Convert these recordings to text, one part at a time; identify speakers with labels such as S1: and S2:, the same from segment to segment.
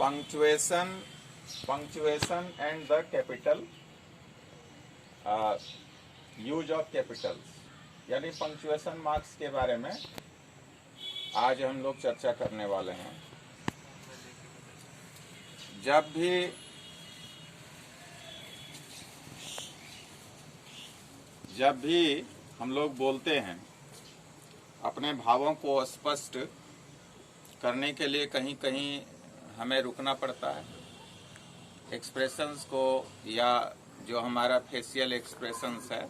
S1: punctuation and the capital use of Capitals, यानी punctuation marks के बारे में आज हम लोग चर्चा करने वाले हैं। जब भी हम लोग बोलते हैं, अपने भावों को स्पष्ट करने के लिए कहीं कहीं हमें रुकना पड़ता है। एक्सप्रेशंस को, या जो हमारा फेशियल एक्सप्रेशंस है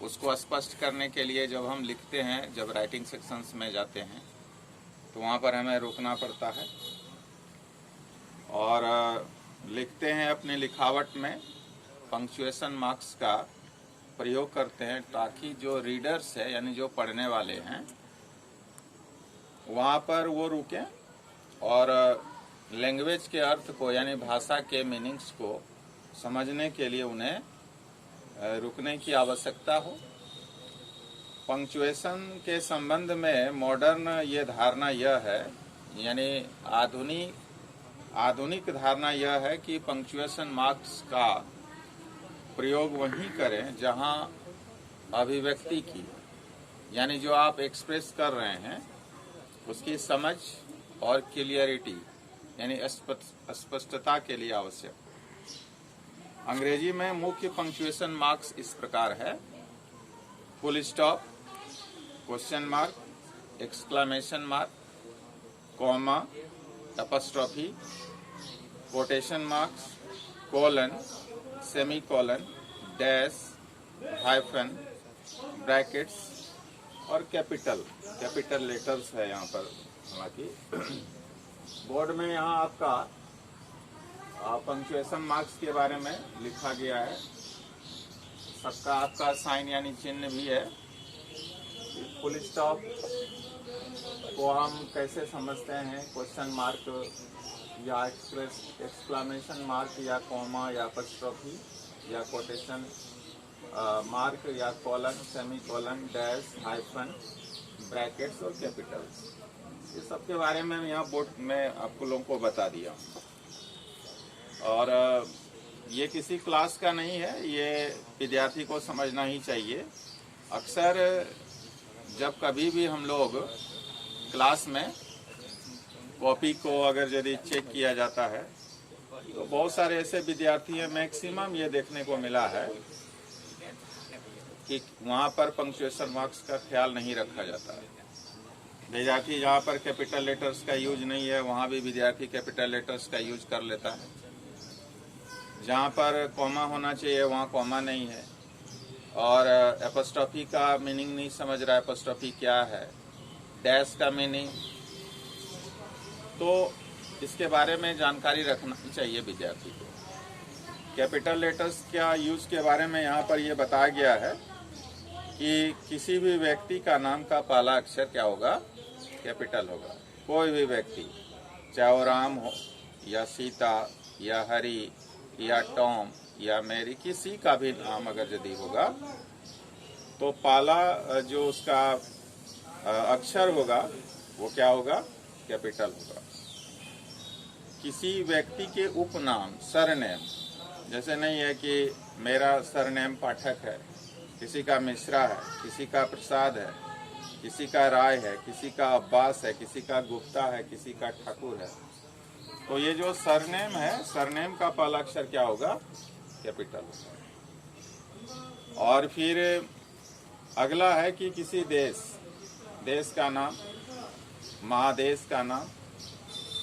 S1: उसको स्पष्ट करने के लिए जब हम लिखते हैं, जब राइटिंग सेक्शंस में जाते हैं तो वहाँ पर हमें रुकना पड़ता है और लिखते हैं। अपने लिखावट में पंक्चुएशन मार्क्स का प्रयोग करते हैं ताकि जो रीडर्स है, यानी जो पढ़ने वाले हैं, वहाँ पर वो रुकें और लैंग्वेज के अर्थ को, यानी भाषा के मीनिंग्स को समझने के लिए उन्हें रुकने की आवश्यकता हो। पंक्चुएशन के संबंध में मॉडर्न ये धारणा यह है, यानी आधुनिक धारणा यह है कि पंक्चुएशन मार्क्स का प्रयोग वहीं करें जहां अभिव्यक्ति की, यानी जो आप एक्सप्रेस कर रहे हैं उसकी समझ और क्लियरिटी, यानी स्पष्टता के लिए आवश्यक। अंग्रेजी में मुख्य पंक्चुएशन मार्क्स इस प्रकार है: full stop, question mark, exclamation mark, comma, apostrophe, quotation marks, colon, semicolon, dash, hyphen, brackets और कैपिटल लेटर्स है यहाँ पर। हालांकि बोर्ड में यहाँ आपका पंक्चुएशन मार्क्स के बारे में लिखा गया है। सबका आपका साइन यानी चिन्ह भी है। फुल स्टॉप को हम कैसे समझते हैं? क्वेश्चन मार्क या एक्सक्लेमेशन मार्क या कॉमा या एपॉस्ट्रोफी या कोटेशन मार्क या colon, semicolon, dash, hyphen, brackets और कैपिटल्स, ये सब के बारे में यहाँ बोर्ड में आपको लोगों को बता दिया। और ये किसी क्लास का नहीं है, ये विद्यार्थी को समझना ही चाहिए। अक्सर जब कभी भी हम लोग क्लास में कॉपी को अगर यदि चेक किया जाता है तो बहुत सारे ऐसे विद्यार्थी हैं, मैक्सिमम ये देखने को मिला है कि वहाँ पर पंक्चुएशन मार्क्स का ख्याल नहीं रखा जाता है। विद्यार्थी जहाँ पर कैपिटल लेटर्स का यूज नहीं है वहाँ भी विद्यार्थी कैपिटल लेटर्स का यूज कर लेता है। जहाँ पर कॉमा होना चाहिए वहाँ कॉमा नहीं है, और एपॉस्ट्रोफी का मीनिंग नहीं समझ रहा है, एपॉस्ट्रोफी क्या है, डैश का मीनिंग। तो इसके बारे में जानकारी रखना चाहिए विद्यार्थी को। कैपिटल लेटर्स का यूज के बारे में यहाँ पर ये बताया गया है कि किसी भी व्यक्ति का नाम का पहला अक्षर क्या होगा? कैपिटल होगा। कोई भी व्यक्ति, चाहे वो राम हो या सीता या हरी या टॉम या मैरी, किसी का भी नाम अगर यदि होगा तो पहला जो उसका अक्षर होगा वो क्या होगा? कैपिटल होगा। किसी व्यक्ति के उपनाम, सरनेम, जैसे नहीं है कि मेरा सरनेम पाठक है, किसी का मिश्रा है, किसी का प्रसाद है, किसी का राय है, किसी का अब्बास है, किसी का गुप्ता है, किसी का ठाकुर है। तो ये जो सरनेम है, सरनेम का पहला अक्षर क्या होगा? कैपिटल होगा। और फिर अगला है कि किसी देश का नाम, महादेश का नाम,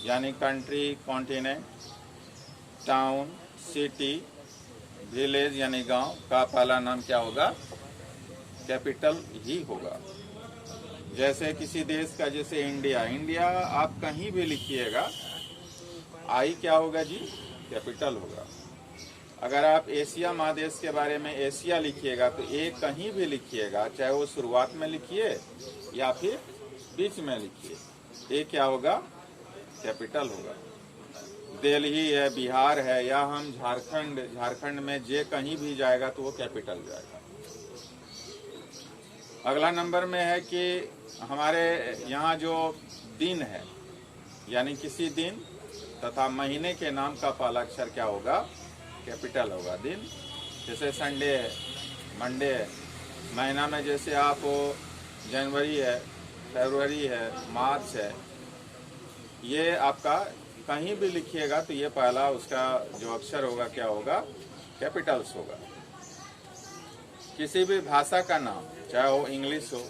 S1: यानी country, continent, town, city, village यानी गांव का पहला नाम क्या होगा? कैपिटल ही होगा। जैसे किसी देश का, जैसे इंडिया आप कहीं भी लिखिएगा, आई क्या होगा जी? कैपिटल होगा। अगर आप एशिया महादेश के बारे में एशिया लिखिएगा तो ए कहीं भी लिखिएगा, चाहे वो शुरुआत में लिखिए या फिर बीच में लिखिए, ए क्या होगा? कैपिटल होगा। दिल्ली है, बिहार है, या हम झारखंड में जे कहीं भी जाएगा तो वो कैपिटल जाएगा। अगला नंबर में है कि हमारे यहाँ जो दिन है, यानी किसी दिन तथा महीने के नाम का पहला अक्षर क्या होगा? कैपिटल होगा। दिन जैसे संडे है, मंडे है। महीना में जैसे आप जनवरी है, फरवरी है, मार्च है, ये आपका कहीं भी लिखिएगा तो ये पहला उसका जो अक्षर होगा क्या होगा? कैपिटल्स होगा। किसी भी भाषा का नाम, चाहे वो इंग्लिश हो,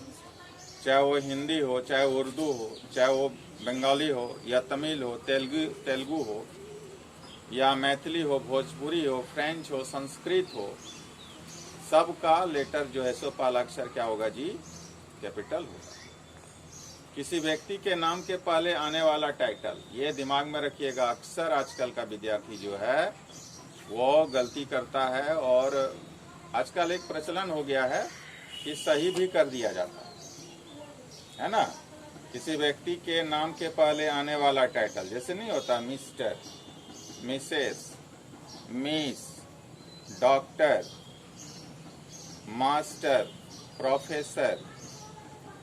S1: चाहे वो हिंदी हो, चाहे उर्दू हो, चाहे वो बंगाली हो या तमिल हो, तेलुगु हो या मैथिली हो, भोजपुरी हो, फ्रेंच हो, संस्कृत हो, सबका लेटर जो है सो पहला अक्षर क्या होगा जी? कैपिटल होगा। किसी व्यक्ति के नाम के पहले आने वाला टाइटल, ये दिमाग में रखिएगा। अक्सर आजकल का विद्यार्थी जो है वो गलती करता है और आजकल एक प्रचलन हो गया है कि सही भी कर दिया जाता है ना। किसी व्यक्ति के नाम के पहले आने वाला टाइटल, जैसे नहीं होता mister, missus, miss, doctor, master, professor,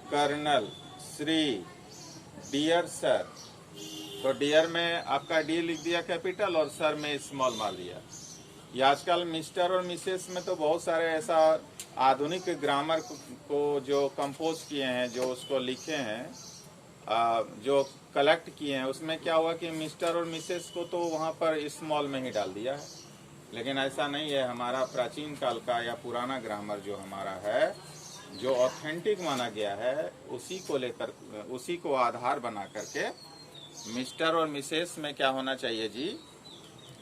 S1: colonel, Shri, dear sir, तो डियर में आपका डी लिख दिया कैपिटल और सर में स्मॉल मार दिया। ये आजकल मिस्टर और मिसेस में तो बहुत सारे ऐसा आधुनिक ग्रामर को जो कंपोज किए हैं, जो उसको लिखे हैं, जो कलेक्ट किए हैं, उसमें क्या हुआ कि मिस्टर और मिसेस को तो वहाँ पर स्मॉल में ही डाल दिया है। लेकिन ऐसा नहीं है। हमारा प्राचीन काल का या पुराना ग्रामर जो हमारा है, जो ऑथेंटिक माना गया है, उसी को लेकर, उसी को आधार बना करके मिस्टर और मिसेस में क्या होना चाहिए जी?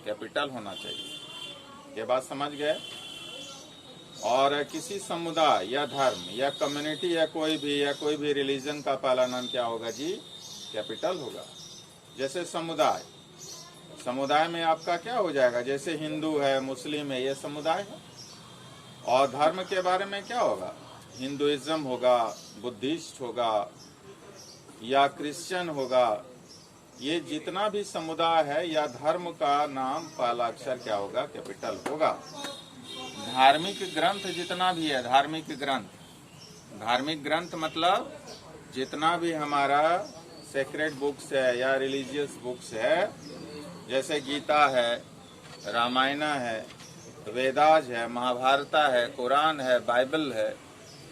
S1: कैपिटल होना चाहिए। ये बात समझ गए? और किसी समुदाय या धर्म या कम्युनिटी या कोई भी रिलीजन का पहला नाम क्या होगा जी? कैपिटल होगा। जैसे समुदाय में आपका क्या हो जाएगा? जैसे हिंदू है, मुस्लिम है, ये समुदाय है। और धर्म के बारे में क्या होगा? हिंदुइज्म होगा, बुद्धिस्ट होगा या क्रिश्चियन होगा। ये जितना भी समुदाय है या धर्म का नाम पहला अक्षर क्या होगा? कैपिटल होगा। धार्मिक ग्रंथ जितना भी है, धार्मिक ग्रंथ मतलब जितना भी हमारा सेक्रेड बुक्स है या रिलीजियस बुक्स है, जैसे गीता है, रामायण है, वेदाज है, महाभारता है, कुरान है, बाइबल है,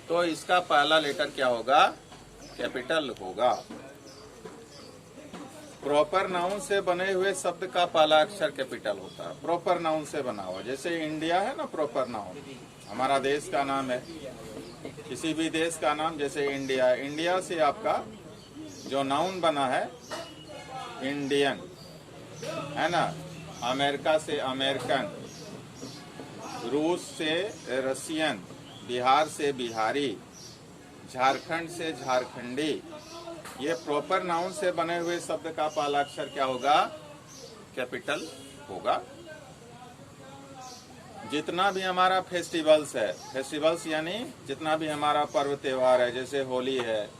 S1: तो इसका पहला लेटर क्या होगा? कैपिटल होगा। प्रॉपर नाउन से बने हुए शब्द का पहला अक्षर कैपिटल होता है। प्रॉपर नाउन से बना हुआ, जैसे इंडिया है ना, प्रॉपर नाउन हमारा देश का नाम है। किसी भी देश का नाम, जैसे इंडिया, इंडिया से आपका जो नाउन बना है इंडियन, है ना। अमेरिका से अमेरिकन, रूस से रशियन, बिहार से बिहारी, झारखंड से झारखंडी। ये प्रॉपर नाउन से बने हुए शब्द का पहला अक्षर क्या होगा? कैपिटल होगा। जितना भी हमारा फेस्टिवल्स है, फेस्टिवल्स यानी जितना भी हमारा पर्व त्योहार है, जैसे होली है,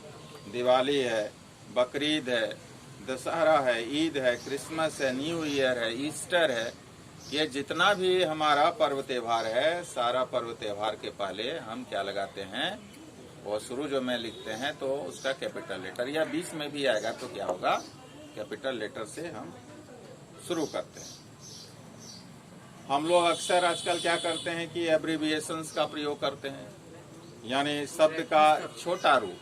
S1: दिवाली है, बकरीद है, दशहरा है, ईद है, क्रिसमस है, न्यू ईयर है, ईस्टर है, ये जितना भी हमारा पर्व त्योहार है, सारा पर्व त्योहार के पहले हम क्या लगाते हैं? वो शुरू जो में लिखते हैं तो उसका कैपिटल लेटर, या बीच में भी आएगा तो क्या होगा? कैपिटल लेटर से हम शुरू करते हैं। हम लोग अक्सर आजकल क्या करते हैं कि एब्रिविएशंस का प्रयोग करते हैं, यानी शब्द का छोटा रूप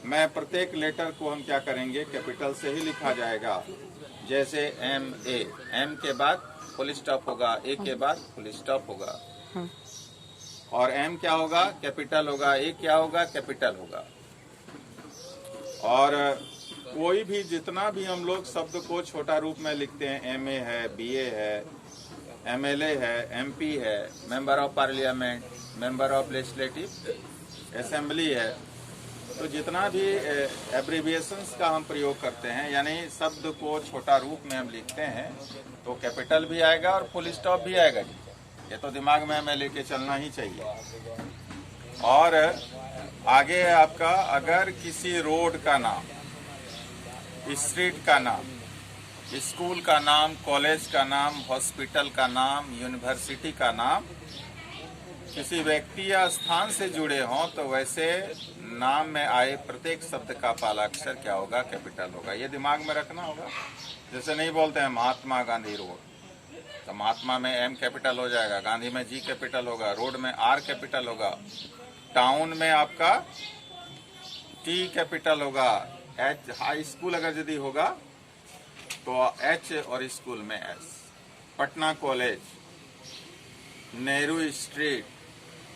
S1: में प्रत्येक लेटर को हम क्या करेंगे? कैपिटल से ही लिखा जाएगा। जैसे MA, M के बाद फुल स्टॉप होगा, A के बाद फुल स्टॉप होगा, और M क्या होगा? कैपिटल होगा। A क्या होगा? कैपिटल होगा। और कोई भी जितना भी हम लोग शब्द को छोटा रूप में लिखते हैं, MA है, BA है, MLA है, MP है, member of parliament, member of legislative assembly है, तो जितना भी एब्रिविएशंस का हम प्रयोग करते हैं, यानी शब्द को छोटा रूप में हम लिखते हैं, तो कैपिटल भी आएगा और फुल स्टॉप भी आएगा जी। ये तो दिमाग में हमें लेके चलना ही चाहिए। और आगे है आपका, अगर किसी रोड का नाम, स्ट्रीट का नाम, स्कूल का नाम, कॉलेज का नाम, हॉस्पिटल का नाम, यूनिवर्सिटी का नाम किसी व्यक्ति या स्थान से जुड़े हों तो वैसे नाम में आए प्रत्येक शब्द का पहला अक्षर क्या होगा? कैपिटल होगा। ये दिमाग में रखना होगा। जैसे नहीं बोलते हैं महात्मा गांधी रोड, तो महात्मा में एम कैपिटल हो जाएगा, गांधी में जी कैपिटल होगा, रोड में आर कैपिटल होगा, टाउन में आपका टी कैपिटल होगा, एच, हाई स्कूल अगर यदि होगा तो एच और स्कूल में S, Patna college, Nehru street,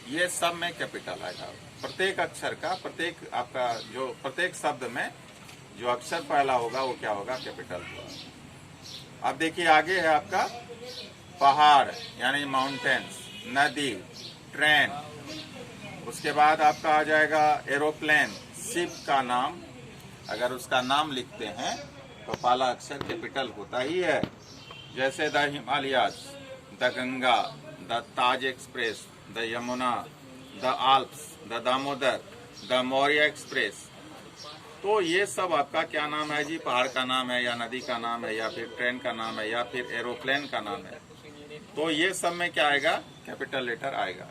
S1: ये सब में कैपिटल आएगा। प्रत्येक अक्षर का, प्रत्येक आपका जो प्रत्येक शब्द में जो अक्षर पहला होगा वो क्या होगा? कैपिटल होगा। अब देखिए आगे है आपका पहाड़ यानी माउंटेन्स, नदी, ट्रेन, उसके बाद आपका आ जाएगा एरोप्लेन, शिप का नाम, अगर उसका नाम लिखते हैं तो पहला अक्षर कैपिटल होता ही है। जैसे the Himalayas, the Ganga, the Taj express, the Yamuna, the Alps, the Damodar, the Maurya express, तो ये सब आपका क्या नाम है जी? पहाड़ का नाम है या नदी का नाम है या फिर ट्रेन का नाम है या फिर एरोप्लेन का नाम है। तो ये सब में क्या आएगा? कैपिटल लेटर आएगा।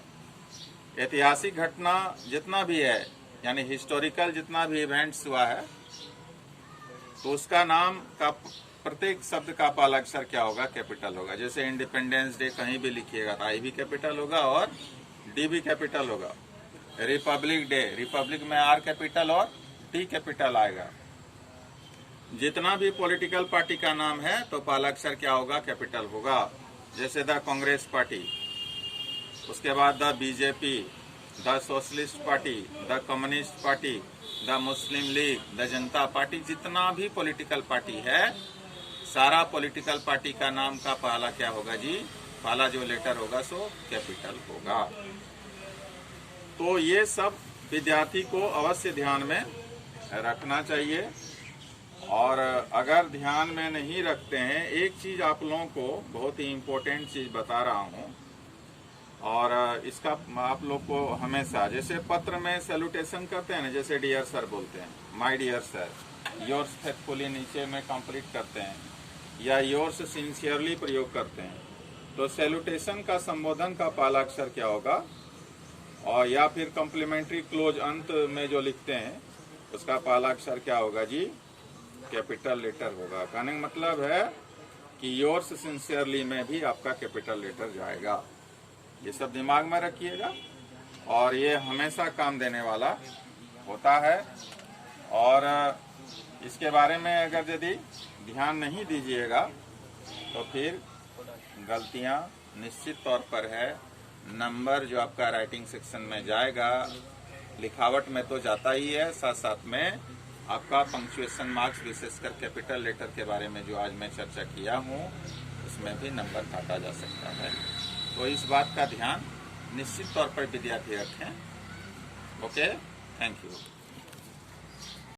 S1: ऐतिहासिक घटना जितना भी है यानी हिस्टोरिकल जितना भी इवेंट्स हुआ है तो उसका नाम का प्रत्येक शब्द का पहला अक्षर क्या होगा? कैपिटल होगा। जैसे इंडिपेंडेंस डे कहीं भी लिखिएगा तो आई भी कैपिटल होगा और डी भी कैपिटल होगा। रिपब्लिक डे, रिपब्लिक में आर कैपिटल और टी कैपिटल आएगा। जितना भी पॉलिटिकल पार्टी का नाम है तो पहला अक्षर क्या होगा? कैपिटल होगा। जैसे द कांग्रेस पार्टी, उसके बाद the BJP, the socialist party, the communist party, the Muslim league, the Janata party, जितना भी पॉलिटिकल पार्टी है सारा पॉलिटिकल पार्टी का नाम का पहला क्या होगा जी? पहला जो लेटर होगा सो कैपिटल होगा। तो ये सब विद्यार्थी को अवश्य ध्यान में रखना चाहिए। और अगर ध्यान में नहीं रखते हैं, एक चीज आप लोगों को बहुत ही इम्पोर्टेंट चीज बता रहा हूँ और इसका आप लोग को हमेशा, जैसे पत्र में सैल्यूटेशन करते हैं ना, जैसे डियर सर बोलते हैं, my dear sir, yours faithfully नीचे में कंप्लीट करते हैं या योर्स सिंसियरली प्रयोग करते हैं, तो सैल्यूटेशन का संबोधन का पहला अक्षर क्या होगा? और या फिर कॉम्प्लीमेंट्री क्लोज अंत में जो लिखते हैं उसका पहला अक्षर क्या होगा जी? कैपिटल लेटर होगा। कहने का मतलब है कि योर्स सिंसियरली में भी आपका कैपिटल लेटर जाएगा। ये सब दिमाग में रखिएगा और ये हमेशा काम देने वाला होता है। और इसके बारे में अगर यदि ध्यान नहीं दीजिएगा तो फिर गलतियां निश्चित तौर पर है। नंबर जो आपका राइटिंग सेक्शन में जाएगा, लिखावट में तो जाता ही है, साथ साथ में आपका पंक्चुएशन मार्क्स, विशेषकर कैपिटल लेटर के बारे में जो आज मैं चर्चा किया हूँ उसमें भी नंबर काटा जा सकता है। तो इस बात का ध्यान निश्चित तौर पर विद्यार्थी रखें। Okay, thank you.